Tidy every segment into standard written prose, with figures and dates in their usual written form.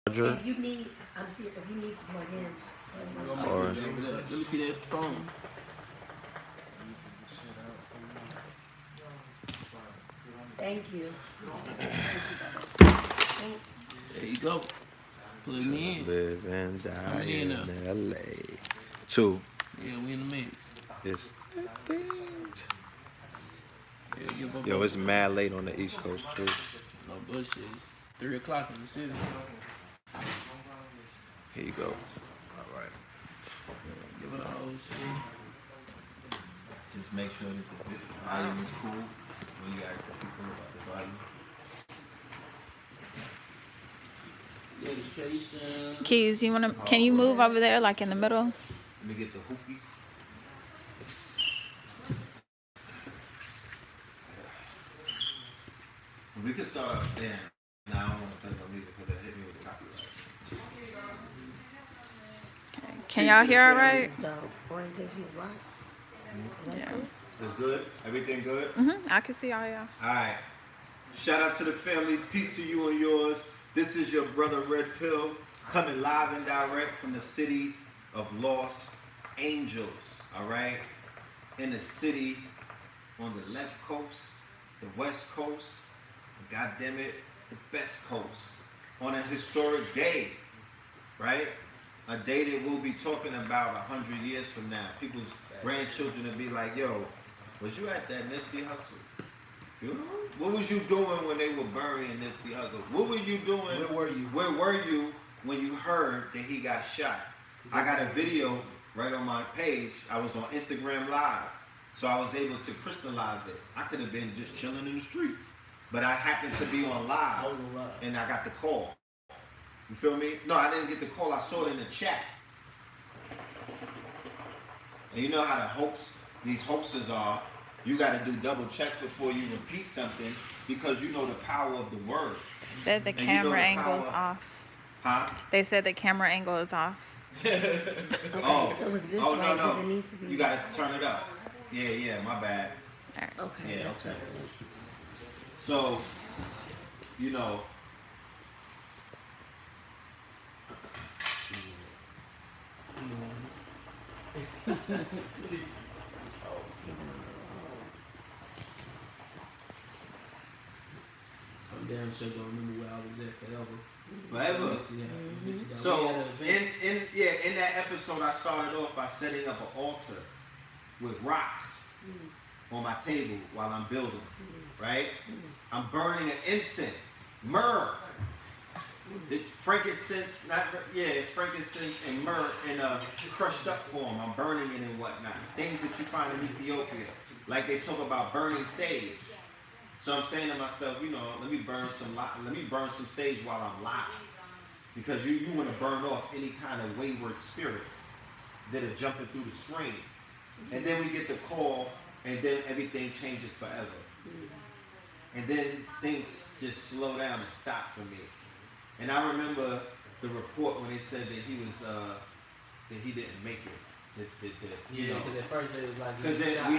charger. If you need, I'm serious. If you need to plug in, Or Let me see that phone. thank you. There you go. Plug me in. live and die me in in LA. Two. Yeah, we in the mix. It's things. Yeah, give up. Yo, it's mad late on the East Coast too. No bullshit. It's 3 o'clock in the city. Here you go. All right. Give it a whole shit. Just make sure that the volume is cool when you ask the people about the volume. Dedication. Keys, can you move over there, like in the middle? Let me get the hoopy. We can start up there. Now I don't want to play no music because it hit me with the copyright. Can y'all hear all right? So orientation is live. Is that Yeah. cool? It's good? Everything good? I can see all y'all. Alright. Shout out to the family. Peace to you and yours. This is your brother Red Pill coming live and direct from the city of Los Angeles. Alright? In the city on the left coast, the west coast, and goddamn it, the best coast. On a historic day. Right? A day that we'll be talking about 100 years from now. People's grandchildren will be like, yo, was you at that Nipsey Hussle funeral? What was you doing when they were burying Nipsey Hussle? What were you doing? Where were you? Where were you when you heard that he got shot? I got a video right on my page. I was on Instagram Live, so I was able to crystallize it. I could have been just chilling in the streets, but I happened to be on live, and I got the call. You feel me? No, I didn't get the call. I saw it in the chat. And you know how these hoaxers are. You got to do double checks before you repeat something because you know the power of the word. Said the And you know camera the angle's power- off. Huh? They said the camera angle is off. Oh, So is this oh right? no, Does no. it need to be? You got to turn it up. Yeah, my bad. All right. Okay, Yeah, that's okay. right. So, you know. I'm damn sure don't remember where I was at forever. Forever. Yeah. So in that episode, I started off by setting up an altar with rocks on my table while I'm building, right? I'm burning an incense, myrrh, the frankincense, it's frankincense and myrrh in a crushed up form. I'm burning it and whatnot. Things that you find in Ethiopia, like they talk about burning sage. So I'm saying to myself, you know, let me burn some sage while I'm live. Because you want to burn off any kind of wayward spirits that are jumping through the screen. And then we get the call, and then everything changes forever. And then things just slow down and stop for me. And I remember the report when they said that he was that he didn't make it. Yeah, because at first it was like Because we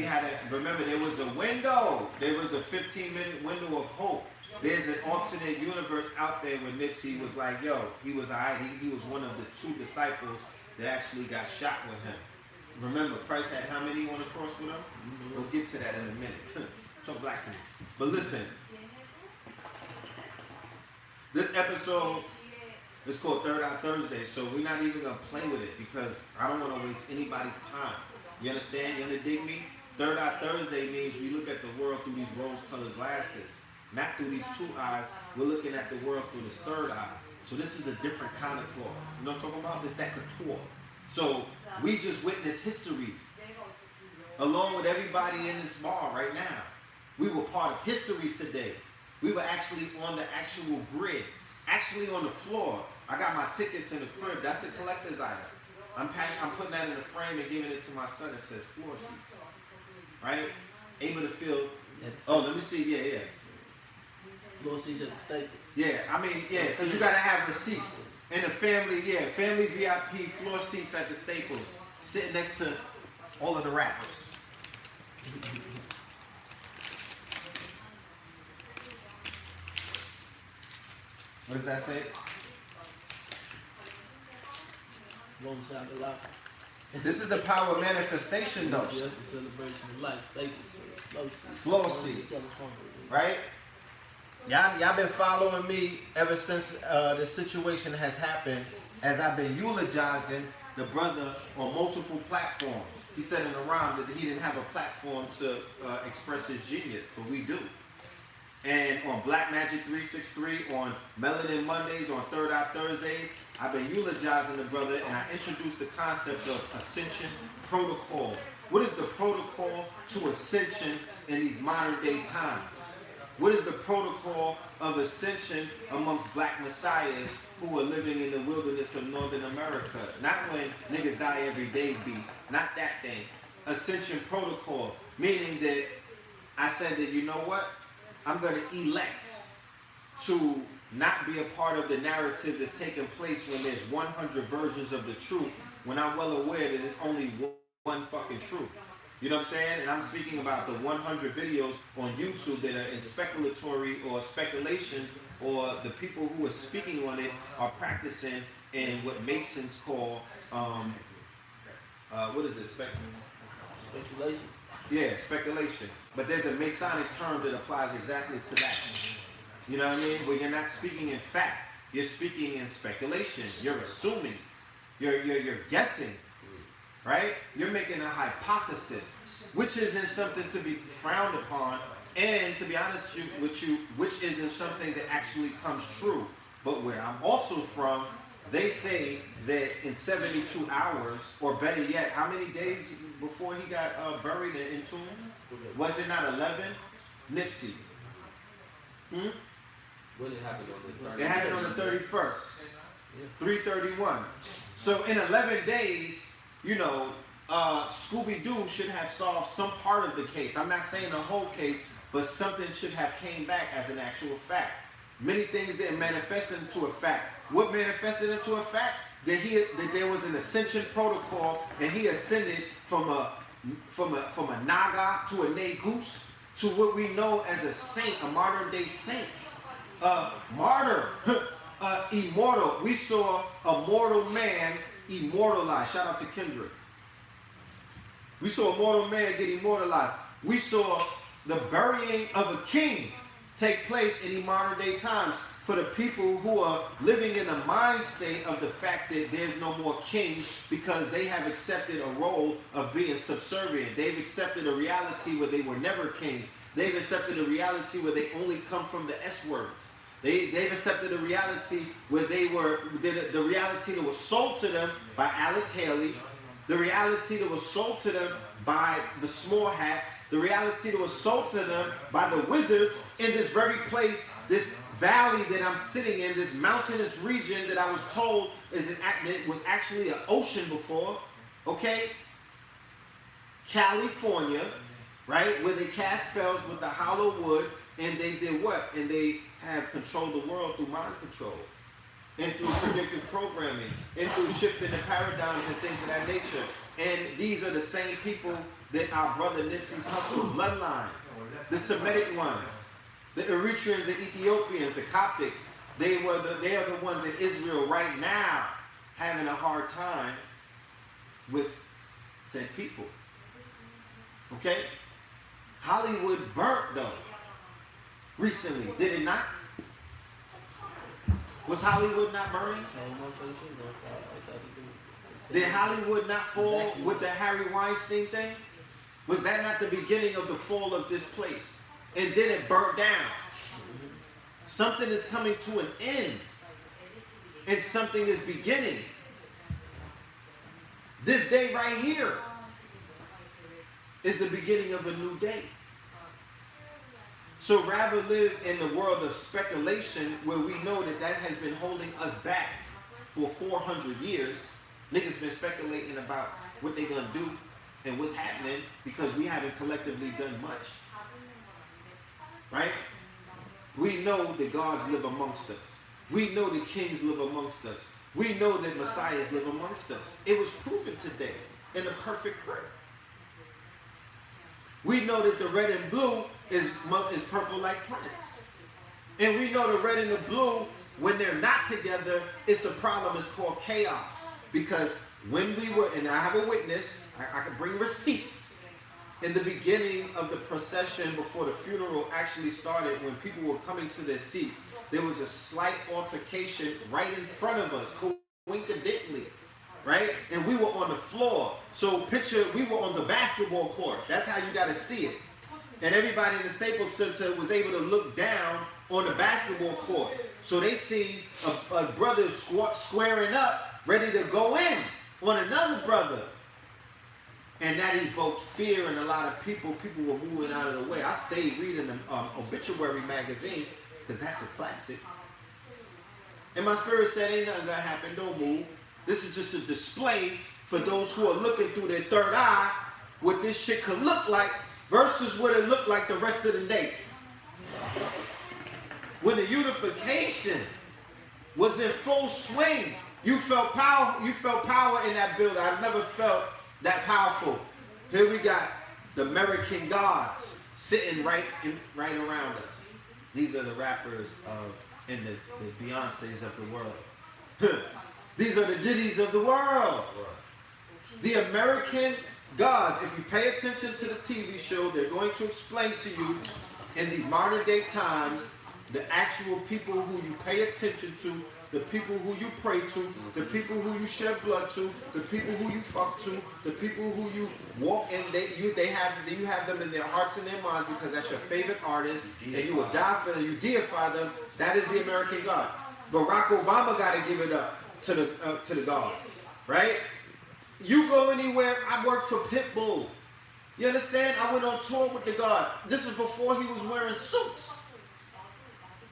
had a remember there was a window. There was a 15-minute window of hope. There's an alternate universe out there where Nipsey was like, yo, he was alright. He was one of the 2 disciples that actually got shot with him. Remember, Christ had how many on the cross with him? We'll get to that in a minute. Talk black to me. But listen, this episode is called Th3rd, so we're not even gonna play with it because I don't want to waste anybody's time. You understand? You dig me? Th3rd means we look at the world through these rose-colored glasses, not through these 2 eyes. We're looking at the world through this 3rd eye. So this is a different kind of cloth. You know what I'm talking about? It's that couture. So we just witnessed history, along with everybody in this bar right now. We were part of history today. We were actually on the actual grid, actually on the floor. I got my tickets in the crib. That's a collector's item. I'm putting that in the frame and giving it to my son. It says floor seats. Right? Able to feel. Oh, let me see. Yeah. Floor seats at the Staples. Yeah, I mean, because you got to have receipts. And the family, family VIP floor seats at the Staples, sitting next to all of the rappers. What does that say? Long shot a lot. This is the power of manifestation, though. That's a celebration of life. Staples. Flow seeds. Right? Y'all been following me ever since this situation has happened, as I've been eulogizing the brother on multiple platforms. He said in the rhyme that he didn't have a platform to express his genius, but we do. And on Black Magic 363, on Melanin Mondays, on Thursdays, I've been eulogizing the brother, and I introduced the concept of ascension protocol. What is the protocol to ascension in these modern day times? What is the protocol of ascension amongst black messiahs who are living in the wilderness of Northern America? Not when niggas die every day, not that thing. Ascension protocol, meaning that I said that, you know what? I'm going to elect to not be a part of the narrative that's taking place when there's 100 versions of the truth, when I'm well aware that it's only one fucking truth. You know what I'm saying? And I'm speaking about the 100 videos on YouTube that are in speculatory or speculations, or the people who are speaking on it are practicing in what Masons call, what is it? Speculation. Yeah, speculation. But there's a Masonic term that applies exactly to that. You know what I mean? Where you're not speaking in fact, you're speaking in speculation. You're assuming. You're guessing. Right? You're making a hypothesis, which isn't something to be frowned upon, and to be honest with you, which isn't something that actually comes true. But where I'm also from, they say that in 72 hours, or better yet, how many days before he got buried and entombed? Was it not 11? Nipsey. When it happened on the 30th? It happened on the 31st. 3/31. So in 11 days, you know, Scooby-Doo should have solved some part of the case. I'm not saying the whole case, but something should have came back as an actual fact. Many things didn't manifest into a fact. What manifested into a fact? That there was an ascension protocol, and he ascended from a Naga to a Negus to what we know as a saint, a modern day saint, a martyr, immortal. We saw a mortal man immortalized. Shout out to Kendrick. We saw a mortal man get immortalized. We saw the burying of a king take place in the modern day times for the people who are living in a mind state of the fact that there's no more kings, because they have accepted a role of being subservient. They've accepted a reality where they were never kings. They've accepted a reality where they only come from the S words. They've accepted a reality where the reality that was sold to them by Alex Haley, the reality that was sold to them by the small hats, the reality that was sold to them by the wizards in this very place, this valley that I'm sitting in, this mountainous region that I was told was actually an ocean before, okay? California, right, where they cast spells with the hollow wood, and they did what? And they have controlled the world through mind control, and through predictive programming, and through shifting the paradigms and things of that nature. And these are the same people that our brother Nipsey's hustle bloodline, the Semitic ones, the Eritreans and Ethiopians, the Coptics. They are the ones in Israel right now having a hard time with said people. Okay? Hollywood burnt though recently, did it not? Was Hollywood not burning? Did Hollywood not fall with the Harry Weinstein thing? Was that not the beginning of the fall of this place? And then it burnt down. Something is coming to an end, and something is beginning. This day right here is the beginning of a new day. So rather live in the world of speculation where we know that has been holding us back for 400 years. Niggas been speculating about what they're going to do and what's happening because we haven't collectively done much. Right? We know that gods live amongst us. We know that kings live amongst us. We know that messiahs live amongst us. It was proven today in the perfect prayer. We know that the red and blue is purple like Prince. And we know the red and the blue when they're not together, it's a problem. It's called chaos. Because when we were, and I have a witness, I can bring receipts. In the beginning of the procession before the funeral actually started, when people were coming to their seats, there was a slight altercation right in front of us, coincidentally, right? And we were on the floor. So picture, we were on the basketball court. That's how you got to see it. And everybody in the Staples Center was able to look down on the basketball court. So they see a brother squaring up, ready to go in on another brother. And that evoked fear in a lot of people. People were moving out of the way. I stayed reading the obituary magazine because that's a classic. And my spirit said, ain't nothing gonna happen, don't move. This is just a display for those who are looking through their third eye what this shit could look like versus what it looked like the rest of the day. When the unification was in full swing, you felt power in that building. I've never felt that powerful. Here we got the American gods sitting right around us. These are the rappers and the Beyoncés of the world. These are the Diddy's of the world. The American gods. If you pay attention to the TV show, they're going to explain to you in these modern day times the actual people who you pay attention to, the people who you pray to, the people who you shed blood to, the people who you fuck to, the people who you walk in. You have them in their hearts and their minds because that's your favorite artist, and you will die for them. You deify them. That is the American God. Barack Obama got to give it up to the gods, right? You go anywhere. I worked for Pitbull. You understand? I went on tour with the God. This is before he was wearing suits.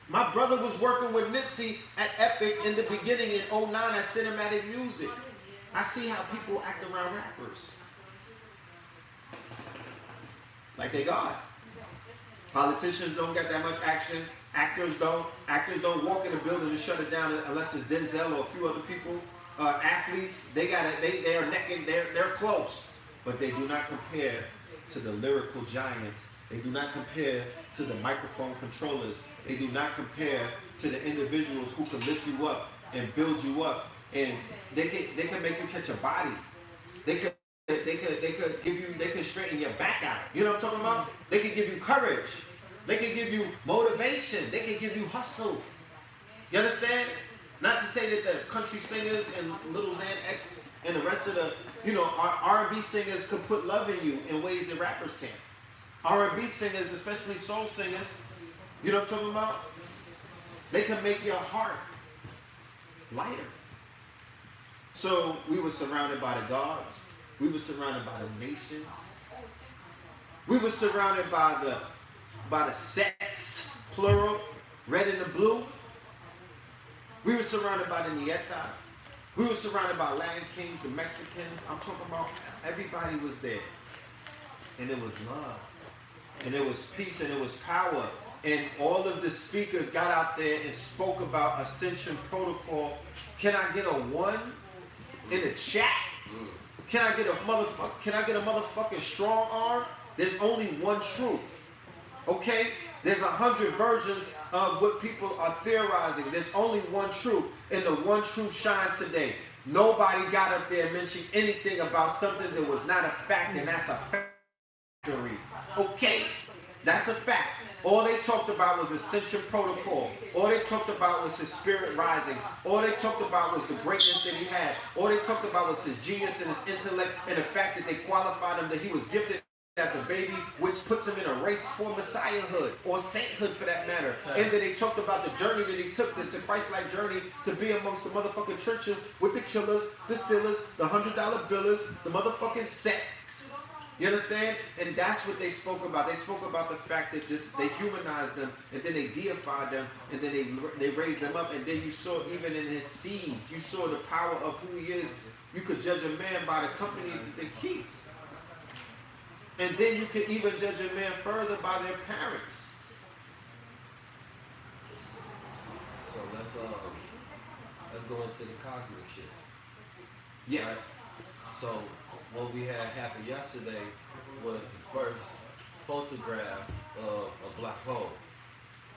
My brother was working with Nipsey at Epic in the beginning in 09 at Cinematic Music. I see how people act around rappers. Like they God. Politicians don't get that much action. Actors don't walk in the building and shut it down unless it's Denzel or a few other people. Athletes, they are necking, they're close. But they do not compare to the lyrical giants. They do not compare to the microphone controllers. They do not compare to the individuals who can lift you up and build you up, and they can make you catch a body. They could straighten your back out. You know what I'm talking about? They can give you courage. They can give you motivation. They can give you hustle. You understand? Not to say that the country singers and Lil Xan X and the rest of the R&B singers could put love in you in ways that rappers can't. R&B singers, especially soul singers, you know what I'm talking about? They can make your heart lighter. So we were surrounded by the gods. We were surrounded by the nation. We were surrounded by the sets, plural, red and the blue. We were surrounded by the Nietas. We were surrounded by Latin kings, the Mexicans. I'm talking about everybody was there. And it was love. And it was peace and it was power. And all of the speakers got out there and spoke about Ascension Protocol. Can I get a 1 in the chat? Can I get a motherfucking strong arm? There's only one truth. Okay? There's 100 versions of what people are theorizing. There's only one truth. And the one truth shined today. Nobody got up there and mentioned anything about something that was not a fact, and that's a factory. Okay? That's a fact. All they talked about was Ascension Protocol. All they talked about was his spirit rising. All they talked about was the greatness that he had. All they talked about was his genius and his intellect and the fact that they qualified him, that he was gifted as a baby, which puts him in a race for messiahhood or sainthood for that matter. And then they talked about the journey that he took, this Christ-like journey to be amongst the motherfucking churches with the killers, the stealers, the $100 billers, the motherfucking set. You understand? And that's what they spoke about. They spoke about the fact that they humanized them, and then they deified them, and then they raised them up. And then you saw even in his seeds, you saw the power of who he is. You could judge a man by the company that they keep. And then you could even judge a man further by their parents. So let's go into the cosmic shit. Yes. Right? So what we had happen yesterday was the first photograph of a black hole.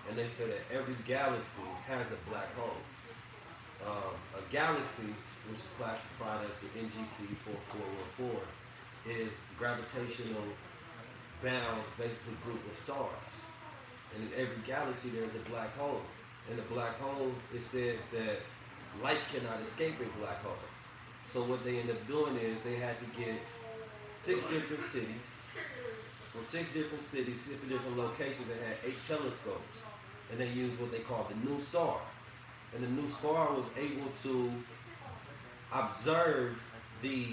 and they say that every galaxy has a black hole. A galaxy, which is classified as the NGC 4414, is gravitational bound, basically group of stars. And in every galaxy there's a black hole. In a black hole, it said that light cannot escape a black hole. So what they end up doing is they had to get 6 different cities, from 6 different cities, 6 different locations that had 8 telescopes. And they used what they called the new star. And the new star was able to observe the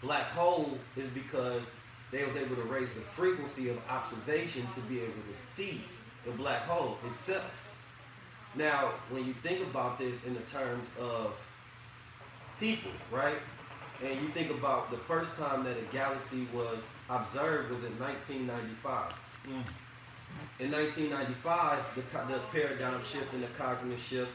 black hole is because they was able to raise the frequency of observation to be able to see the black hole itself. Now, when you think about this in the terms of people, right? And you think about the first time that a galaxy was observed was in 1995. In 1995, the paradigm shift and the cosmic shift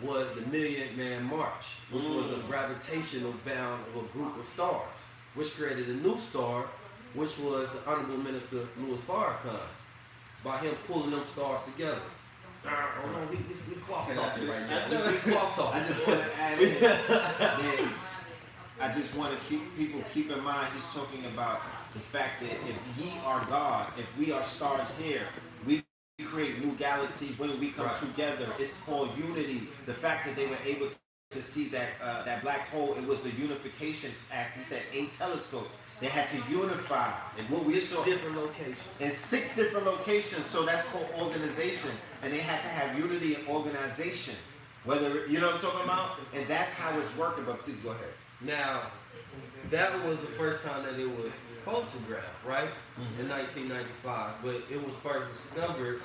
was the Million Man March, which was a gravitational bound of a group of stars, which created a new star, which was the Honorable Minister Louis Farrakhan, by him pulling them stars together. Hold on, we clock talking right now. We clock talking. I just want to add in that I just want to keep in mind he's talking about the fact that if ye are God, if we are stars here, we create new galaxies when we come together. It's called unity. The fact that they were able to see that black hole, it was a unification act. He said 8 telescopes. They had to unify In what we 6 saw different locations. in 6 different locations. So that's called organization, and they had to have unity and organization. Whether you know what I'm talking about, and that's how it's working. But please go ahead. Now, that was the first time that it was photographed, right? In 1995, but it was first discovered,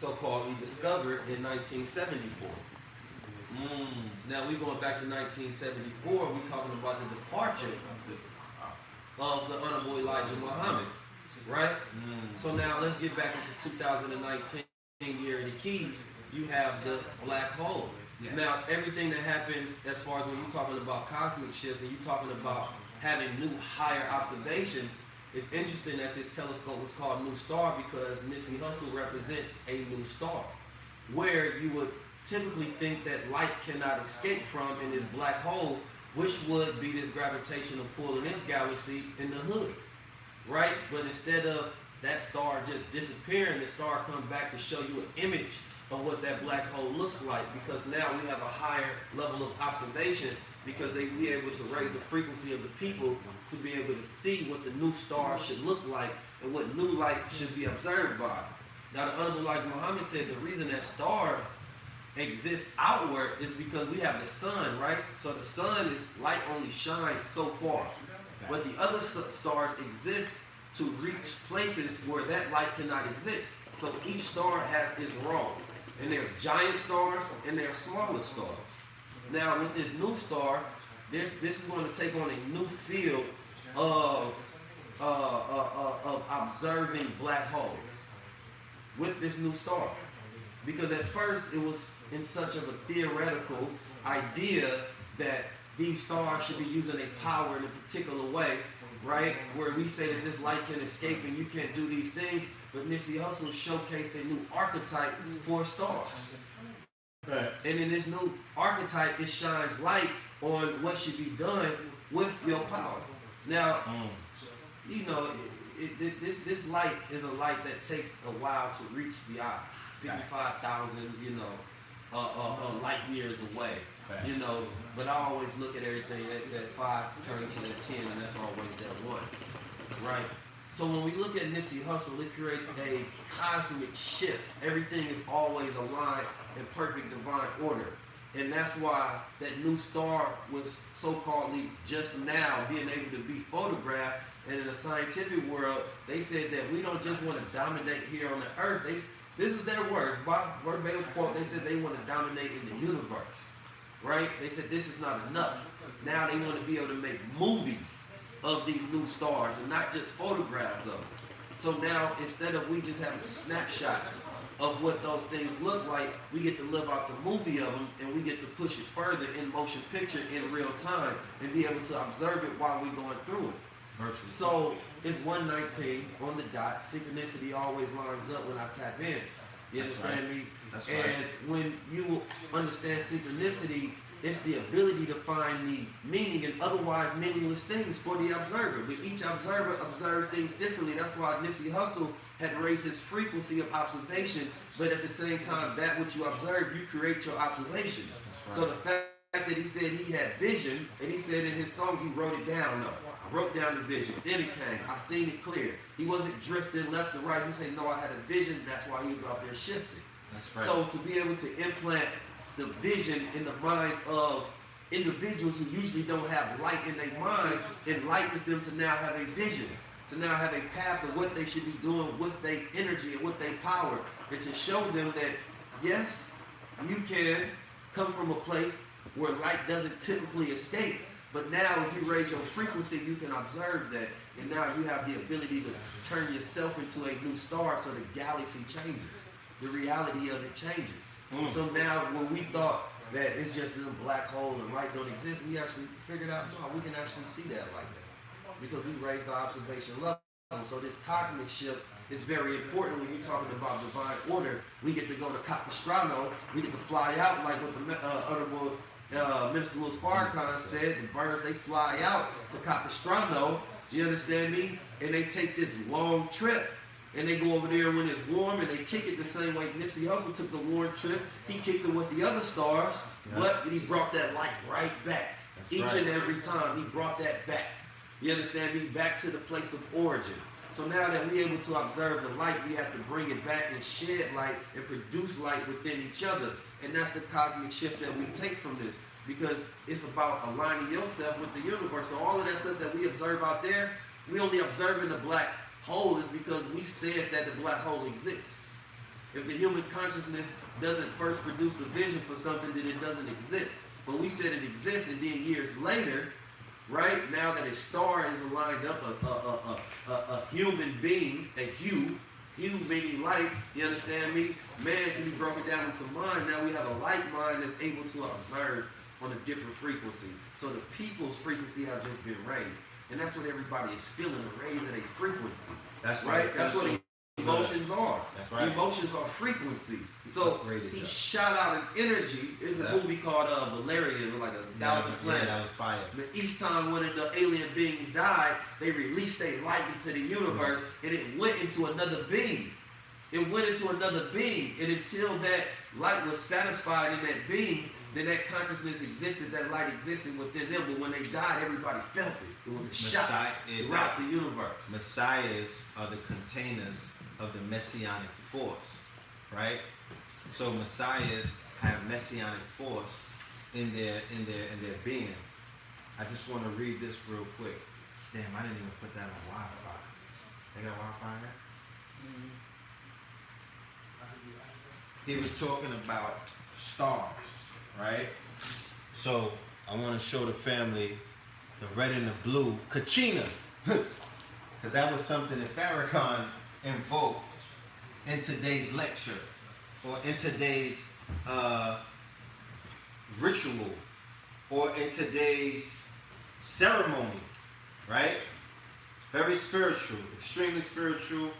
so-called rediscovered in 1974. Now we're going back to 1974. We're talking about the departure of the Honorable Elijah Muhammad, right? So now let's get back into 2019, year of the keys. You have the black hole. Yes. Now everything that happens as far as when you're talking about cosmic shift and you're talking about having new higher observations, it's interesting that this telescope was called New Star because Nipsey Hussle represents a new star, where you would typically think that light cannot escape from in this black hole, which would be this gravitational pull in this galaxy in the hood, right? But instead of that star just disappearing, the star comes back to show you an image of what that black hole looks like, because now we have a higher level of observation because they be able to raise the frequency of the people to be able to see what the new star should look like and what new light should be observed by. Now the Honorable Elijah Muhammad said the reason that stars exist outward is because we have the sun, right? So the sun is light only shines so far, but the other stars exist to reach places where that light cannot exist. So each star has its role, and there's giant stars and there's smaller stars. Now with this new star, this is going to take on a new field of observing black holes with this new star, because at first it was in such of a theoretical idea that these stars should be using a power in a particular way, right? Where we say that this light can escape and you can't do these things, but Nipsey Hussle showcased a new archetype for stars. Right. And in this new archetype, it shines light on what should be done with your power. Now, you know, this light is a light that takes a while to reach the eye. 55,000, you know, light years away. You know, but I always look at everything that 5 turns to the 10, and that's always that 1, right? So when we look at Nipsey Hussle, it creates a cosmic shift. Everything is always aligned in perfect divine order. And that's why that new star was so-called just now being able to be photographed. And in the scientific world, they said that we don't just want to dominate here on the earth. This is their words, by verbatim quote, they said they want to dominate in the universe, right? They said this is not enough. Now they want to be able to make movies of these new stars and not just photographs of them. So now instead of we just having snapshots of what those things look like, we get to live out the movie of them, and we get to push it further in motion picture in real time and be able to observe it while we're going through it. Virtually. So it's 1:19 on the dot. Synchronicity always lines up when I tap in. You That's understand me? That's And right. when you understand synchronicity, it's the ability to find the meaning in otherwise meaningless things for the observer. But each observer observes things differently. That's why Nipsey Hussle had raised his frequency of observation, but at the same time, that which you observe, you create your observations. Right. So the fact that he said he had vision, and he said in his song he wrote it down. No, I wrote down the vision. Then it came. I seen it clear. He wasn't drifting left or right. He said, no, I had a vision. That's why he was out there shifting. That's right. So to be able to implant the vision in the minds of individuals who usually don't have light in their mind enlightens them to now have a vision, to now have a path of what they should be doing with their energy and with their power, and to show them that yes, you can come from a place where light doesn't typically escape, but now if you raise your frequency, you can observe that, and now you have the ability to turn yourself into a new star, so the galaxy changes, the reality of it changes. So now when we thought that it's just a black hole and light don't exist, we actually figured out, no, we can actually see that like that, because we raised our observation level. So this cosmic shift is very important when you're talking about divine order. We get to go to Capistrano, we get to fly out like what the Honorable Minister Louis Farrakhan said, the birds, they fly out to Capistrano, you understand me? And they take this long trip. And they go over there when it's warm, and they kick it the same way Nipsey Hussle took the warm trip. He kicked it with the other stars, but he brought that light right back. Each and every time, he brought that back. You understand me? Back to the place of origin. So now that we're able to observe the light, we have to bring it back and shed light and produce light within each other. And that's the cosmic shift that we take from this, because it's about aligning yourself with the universe. So all of that stuff that we observe out there, we only observe in the black hole is because we said that the black hole exists. If the human consciousness doesn't first produce the vision for something, then it doesn't exist. But we said it exists, and then years later, right, now that a star is aligned up, a human being, a hue meaning light, you understand me? Man can be broken down into mind. Now we have a light mind that's able to observe on a different frequency. So the people's frequency have just been raised. And that's what everybody is feeling, a raise at a frequency. That's right. That's what emotions are. That's right. Emotions are frequencies. So he up. shot out an energy. There's a movie called Valerian with like 1,000 planets. Yeah, that was fire. But each time one of the alien beings died, they released their light into the universe, and it went into another being. It went into another being, and until that light was satisfied in that being, then that consciousness existed, that light existed within them. But when they died, everybody felt it. It was a shot throughout the universe. Messiahs are the containers of the messianic force, right? So messiahs have messianic force in their being. I just want to read this real quick. Damn, I didn't even put that on Wi-Fi. They got Wi-Fi in there? He was talking about stars, right? So I want to show the family the red and the blue Kachina, because that was something that Farrakhan invoked in today's lecture, or in today's ritual, or in today's ceremony, right? Very spiritual, extremely spiritual,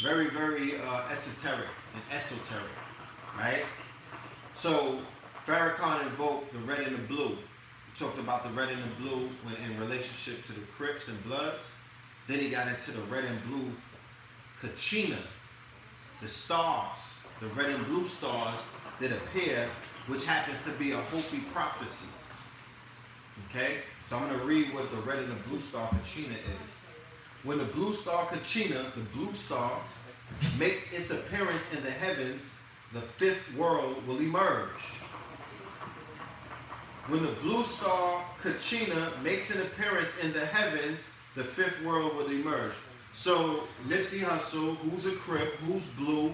very, very esoteric and esoteric, right? So Farrakhan invoked the red and the blue. He talked about the red and the blue when in relationship to the Crips and Bloods. Then he got into the red and blue Kachina, the stars, the red and blue stars that appear, which happens to be a Hopi prophecy. Okay? So I'm going to read what the red and the blue star Kachina is. When the blue star Kachina, the blue star, makes its appearance in the heavens, the fifth world will emerge. When the blue star Kachina makes an appearance in the heavens, the fifth world will emerge. So Nipsey Hussle, who's a Crip, who's blue,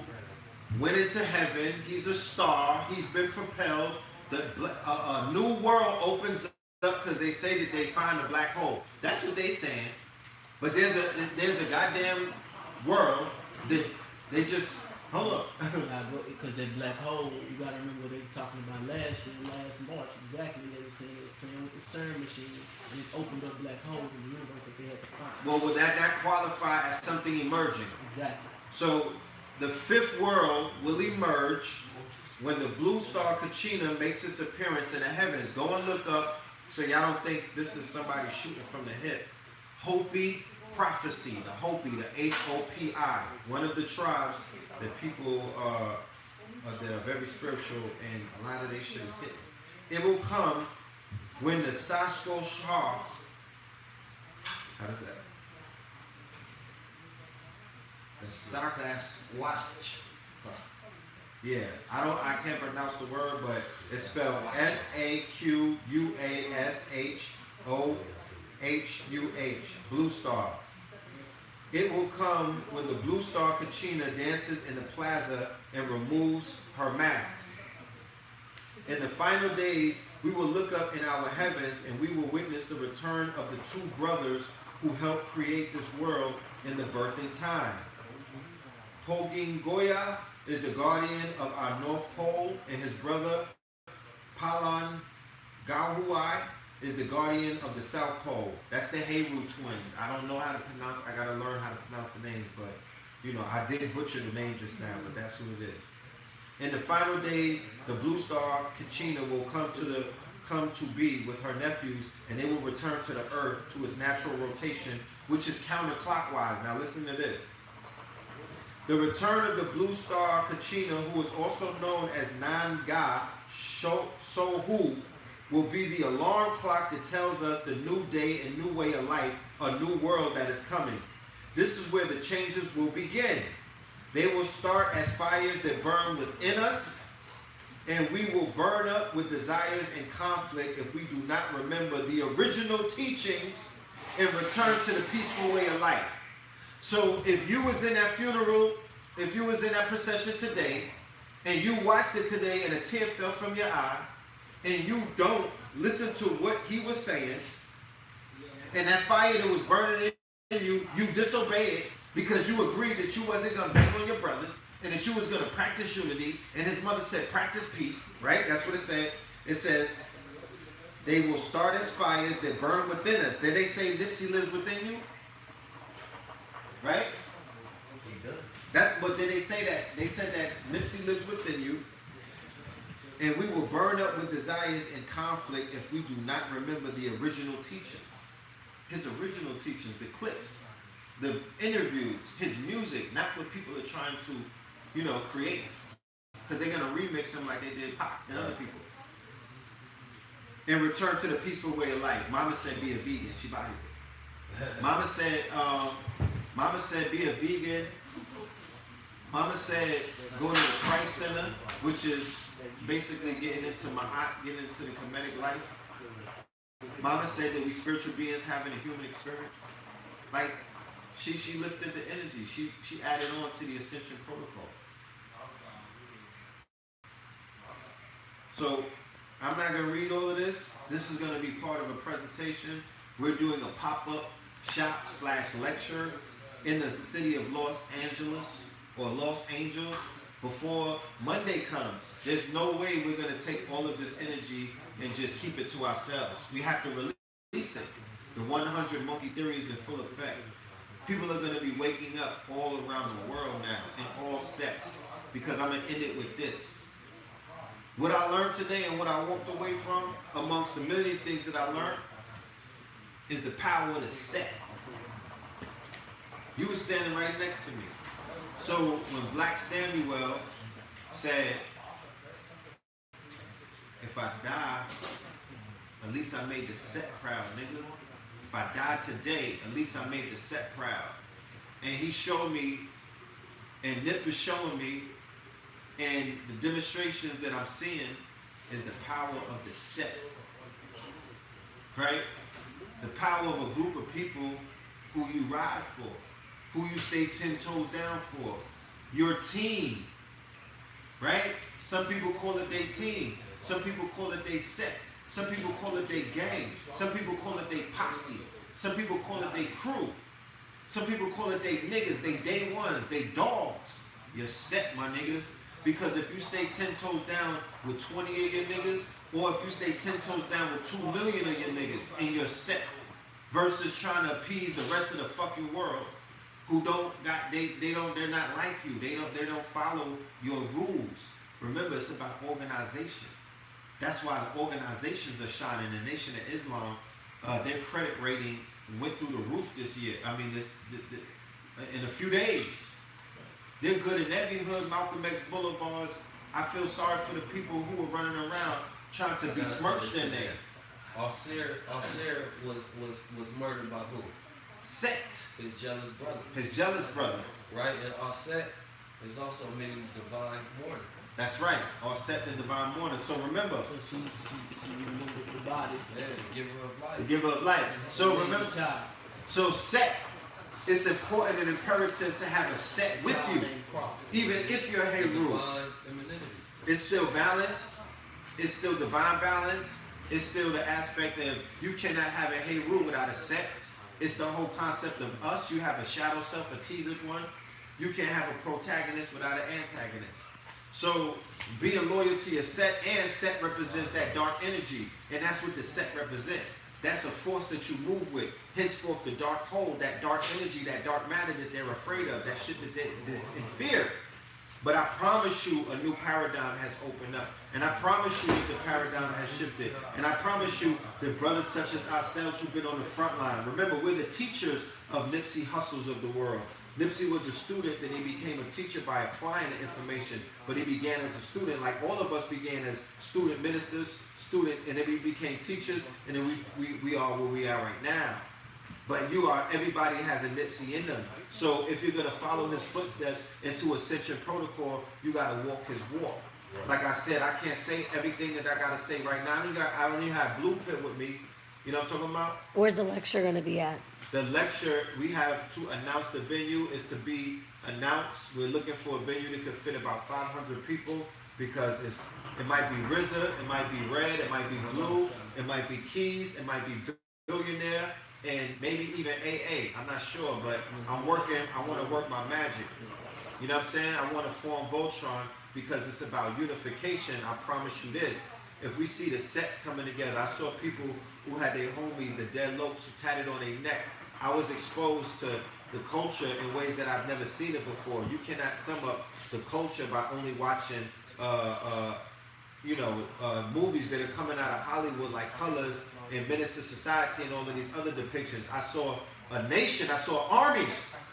went into heaven. He's a star. He's been propelled. A new world opens up because they say that they find a black hole. That's what they saying. But there's a goddamn world that they just hold up. Because that black hole, you gotta remember what they were talking about last March. Exactly, they were saying it was playing with the CERN machine, and it opened up black holes in the universe that they had to find. Well, would that qualify as something emerging? Exactly. So the fifth world will emerge when the blue star Kachina makes its appearance in the heavens. Go and look up so y'all don't think this is somebody shooting from the hip. Hopi prophecy, the Hopi, the H-O-P-I, one of the tribes that people that are very spiritual, and a lot of their shit is hidden. It will come when the Sashko Shah, how does that? The Sasquatch. Yeah, I can't pronounce the word, but it's spelled S-A-Q-U-A-S-H-O-H-U-H, blue star. It will come when the blue star Kachina dances in the plaza and removes her mask. In the final days, we will look up in our heavens and we will witness the return of the two brothers who helped create this world in the birthing time. Poging Goya is the guardian of our North Pole, and his brother Palan Gahuai is the guardian of the South Pole. That's the Heru twins. I don't know how to pronounce, I gotta learn how to pronounce the names, but you know, I did butcher the name just now, but that's who it is. In the final days, the blue star Kachina will come to be with her nephews, and they will return to the earth to its natural rotation, which is counterclockwise. Now listen to this. The return of the blue star Kachina, who is also known as Nanga Sohu, will be the alarm clock that tells us the new day and new way of life, a new world that is coming. This is where the changes will begin. They will start as fires that burn within us, and we will burn up with desires and conflict if we do not remember the original teachings and return to the peaceful way of life. So if you was in that funeral, if you was in that procession today, and you watched it today and a tear fell from your eye, and you don't listen to what he was saying, and that fire that was burning in you, you disobey it because you agreed that you wasn't going to bang on your brothers and that you was going to practice unity, and his mother said practice peace, right? That's what it said. It says, they will start as fires that burn within us. Did they say Nipsey lives within you? Right? But did they say that? They said that Nipsey lives within you, and we will burn up with desires and conflict if we do not remember the original teachings. His original teachings, the clips, the interviews, his music, not what people are trying to, you know, create. Because they're going to remix him like they did Pop and other people. And return to the peaceful way of life. Mama said be a vegan. She bodied it. Mama said be a vegan. Mama said go to the Christ Center, which is basically getting into the Kemetic life. Mama said that we spiritual beings having a human experience. Like, she lifted the energy. She added on to the Ascension Protocol. So, I'm not going to read all of this. This is going to be part of a presentation. We're doing a pop-up shop / lecture in the city of Los Angeles or Los Angeles before Monday comes. There's no way we're going to take all of this energy and just keep it to ourselves. We have to release it. The 100 monkey theory is in full effect. People are going to be waking up all around the world now in all sects, because I'm going to end it with this. What I learned today and what I walked away from, amongst the million things that I learned, is the power of the set. You were standing right next to me. So when Black Samuel said, if I die, at least I made the set proud, nigga. If I died today, at least I made the set proud. And he showed me, and Nip was showing me, and the demonstrations that I'm seeing is the power of the set. Right? The power of a group of people who you ride for, who you stay 10 toes down for. Your team. Right? Some people call it their team. Some people call it their set. Some people call it their gang. Some people call it their posse. Some people call it their crew. Some people call it their niggas, they day ones, they dogs. You're set, my niggas. Because if you stay 10 toes down with 20 of your niggas, or if you stay 10 toes down with 2 million of your niggas, and you're set, versus trying to appease the rest of the fucking world, who they're not like you. They don't follow your rules. Remember, it's about organization. That's why the organizations are shining. The Nation of Islam, their credit rating went through the roof this year. I mean, in a few days. They're good in every hood, Malcolm X boulevards. I feel sorry for the people who are running around trying to besmirch their name. Al-Sir was murdered by who? Set. His jealous brother. His jealous brother. Right? And Al-Sir is also meaning divine mourner. That's right. Or set the divine mourner. So remember. So she remembers the body. Yeah, the giver of life. The giver of life. So Raise remember. a child. So set. It's important and imperative to have a set with Child you. named Cross. Even if you're Heru. Divine femininity. It's still balance. It's still divine balance. It's still the aspect of you cannot have a Heru without a set. It's the whole concept of us. You have a shadow self, a tethered one. You can't have a protagonist without an antagonist. So being loyal to your set, and set represents that dark energy. And that's what the set represents. That's a force that you move with. Henceforth, the dark hole, that dark energy, that dark matter that they're afraid of, that shit that's in fear. But I promise you a new paradigm has opened up. And I promise you that the paradigm has shifted. And I promise you that brothers such as ourselves who've been on the front line, remember, we're the teachers of Nipsey Hussles of the world. Nipsey was a student, then he became a teacher by applying the information. But he began as a student, like all of us began as student ministers, and then we became teachers, and then we are where we are right now. But everybody has a Nipsey in them. So if you're gonna follow his footsteps into Ascension Protocol, you gotta walk his walk. Right. Like I said, I can't say everything that I gotta say right now. I don't even have Blueprint with me. You know what I'm talking about? Where's the lecture gonna be at? The lecture, we have to announce the venue, is to be announced. We're looking for a venue that could fit about 500 people because it might be RZA, it might be Red, it might be Blue, it might be Keys, it might be Billionaire, and maybe even AA. I'm not sure, but I want to work my magic. You know what I'm saying? I want to form Voltron because it's about unification. I promise you this. If we see the sets coming together, I saw people who had their homies, the dead lokes, who tatted on their neck. I was exposed to the culture in ways that I've never seen it before. You cannot sum up the culture by only watching, movies that are coming out of Hollywood like Colors and Menace to Society and all of these other depictions. I saw a nation. I saw an army.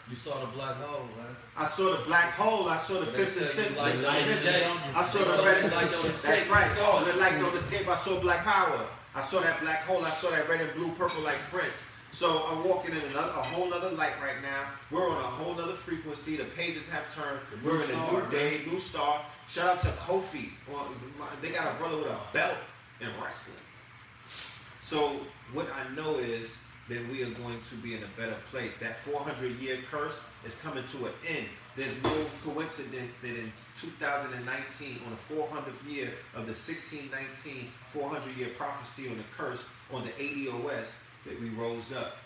You saw the black hole, man. I saw the black hole. I saw the 50 Cent. I saw the red. That's right. The light don't escape. I saw Black Power. I saw that black hole. I saw that red and blue, purple like Prince. So I'm walking in a whole nother light right now. We're on a whole nother frequency. The pages have turned. We're in a new day, new star. Shout out to Kofi. They got a brother with a belt in wrestling. So what I know is that we are going to be in a better place. That 400-year curse is coming to an end. There's no coincidence that in 2019, on the 400th year of the 1619 400-year prophecy on the curse, on the ADOS, that we rose up.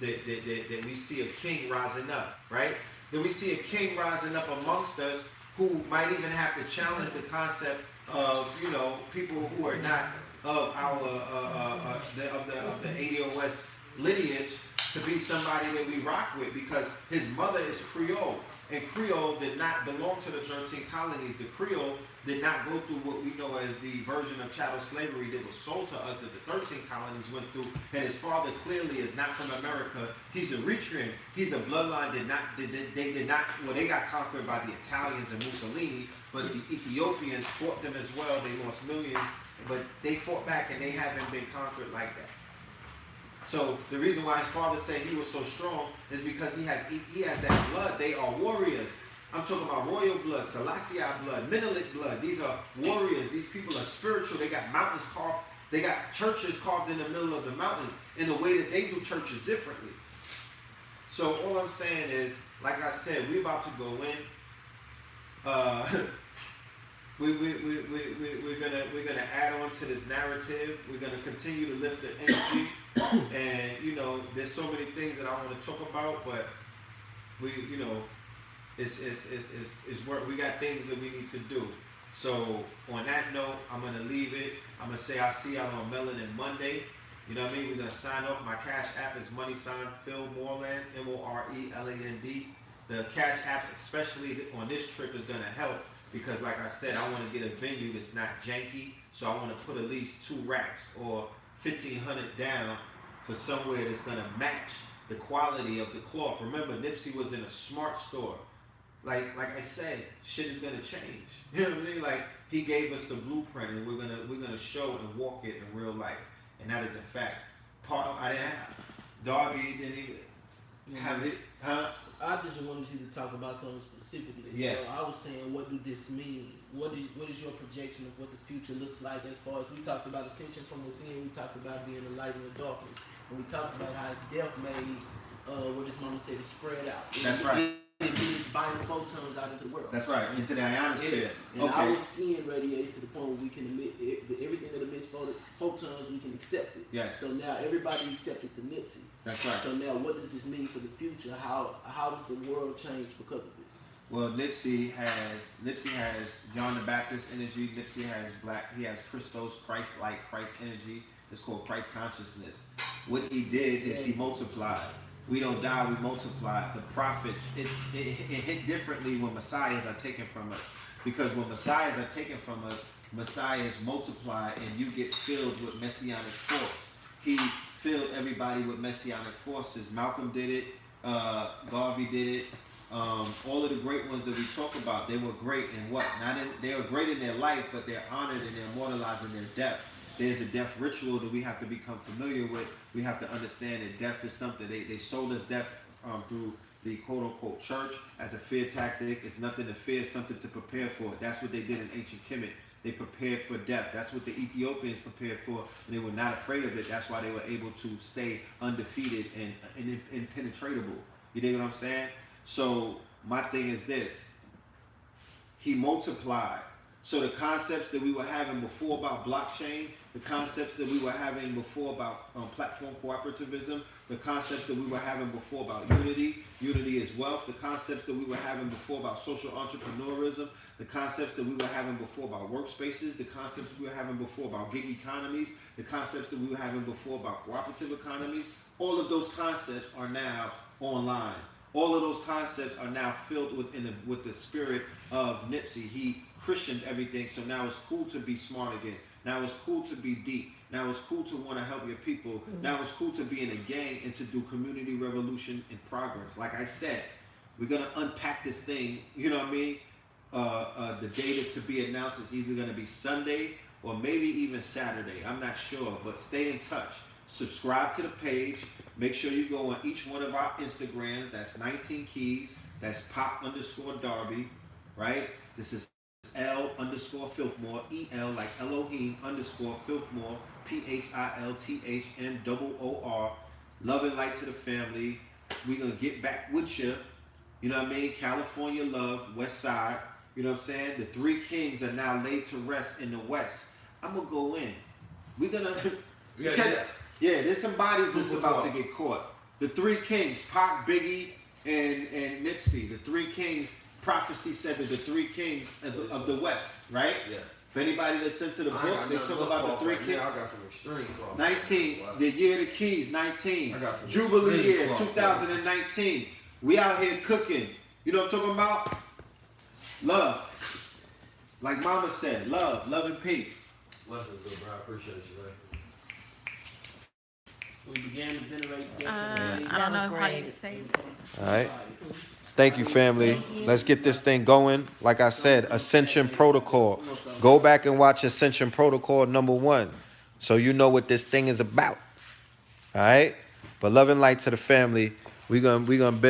That we see a king rising up, right? That we see a king rising up amongst us who might even have to challenge the concept of, people who are not of our the ADOS lineage to be somebody that we rock with, because his mother is Creole, and Creole did not belong to the 13 colonies. The Creole did not go through what we know as the version of chattel slavery that was sold to us that the 13 colonies went through. And his father clearly is not from America. He's Eritrean. He's a bloodline they got conquered by the Italians and Mussolini, but the Ethiopians fought them as well. They lost millions, but they fought back and they haven't been conquered like that. So the reason why his father said he was so strong is because he has that blood. They are warriors. I'm talking about royal blood, Selassie blood, Menelik blood. These are warriors. These people are spiritual. They got mountains carved. They got churches carved in the middle of the mountains in a way that they do churches differently. So all I'm saying is, like I said, we're about to go in. We're gonna add on to this narrative. We're gonna continue to lift the energy, and there's so many things that I want to talk about, but it's work. We got things that we need to do. So on that note, I'm gonna leave it. I'm gonna say I'll see y'all on Melanin Monday. You know what I mean? We're gonna sign off. My Cash App is money sign Phil Moreland, Moreland. The Cash Apps, especially on this trip, is gonna help because, like I said, I want to get a venue that's not janky. So I want to put at least 2 racks or 1,500 down for somewhere that's gonna match the quality of the cloth. Remember, Nipsey was in a smart store. Like I said, shit is gonna change. You know what I mean? Like he gave us the blueprint, and we're gonna show and walk it in real life, and that is a fact. I didn't have DARBY didn't even have it, huh? I just wanted you to talk about something specifically. Yes. So I was saying, what do this mean? What is your projection of what the future looks like as far as we talked about ascension from within, we talked about being a light in the darkness, and we talked about how death made what his mama said, it spread out. That's right. It buying photons out into the world. That's right, into the ionosphere. And our skin radiates to the point where we can emit everything that emits photons, we can accept it. Yes. So now everybody accepted the Nipsey. That's right. So now what does this mean for the future? How does the world change because of this? Well, Nipsey has John the Baptist energy. Nipsey has Christos, Christ-like, Christ energy. It's called Christ consciousness. What he did is he multiplied. We don't die, we multiply. The prophet, it hit differently when messiahs are taken from us. Because when messiahs are taken from us, messiahs multiply and you get filled with messianic force. He filled everybody with messianic forces. Malcolm did it, Garvey did it. All of the great ones that we talk about, they were great in what? They were great in their life, but they're honored and they're immortalized in their death. There's a death ritual that we have to become familiar with. We have to understand that death is something. They sold us death through the quote-unquote church as a fear tactic. It's nothing to fear, something to prepare for. That's what they did in ancient Kemet. They prepared for death. That's what the Ethiopians prepared for, and they were not afraid of it. That's why they were able to stay undefeated and impenetrable. You dig what I'm saying? So my thing is this. He multiplied. So the concepts that we were having before about blockchain, the concepts that we were having before about platform cooperativism, the concepts that we were having before about unity is wealth, the concepts that we were having before about social entrepreneurism, the concepts that we were having before about workspaces, the concepts we were having before about gig economies, the concepts that we were having before about cooperative economies, all of those concepts are now online. All of those concepts are now filled with the spirit of Nipsey. He Christianed everything, so now it's cool to be smart again. Now it's cool to be deep. Now it's cool to want to help your people. Mm-hmm. Now it's cool to be in a gang and to do community revolution and progress. Like I said, we're going to unpack this thing, you know what I mean? The date is to be announced. It's either going to be Sunday or maybe even Saturday. I'm not sure, but stay in touch. Subscribe to the page. Make sure you go on each one of our Instagrams. That's 19 Keys. That's pop_Darby, right? This is L_Filthmore, EL like Elohim _Filthmore, PHILTHMOOR. Love and light to the family. We're going to get back with you. You know what I mean? California love, West Side. You know what I'm saying? The 3 kings are now laid to rest in the West. I'm going to go in. We're going to... Yeah, there's some bodies that's about to get caught. The 3 kings, Pac, Biggie, and Nipsey. The 3 kings, prophecy said that the 3 kings of the West, right? Yeah. If anybody listens to the book, they talk about the 3 kings. I got some extreme cloth. 19, the year of the keys, 19. Jubilee year, 2019. We out here cooking. You know what I'm talking about? Love. Like Mama said, love and peace. Blessings, good bro. I appreciate you, man. We began to venerate I don't know how you say it. All right. Thank you, family. Thank you. Let's get this thing going. Like I said, Ascension Protocol. Go back and watch Ascension Protocol #1 so you know what this thing is about. All right? But love and light to the family. We're gonna build.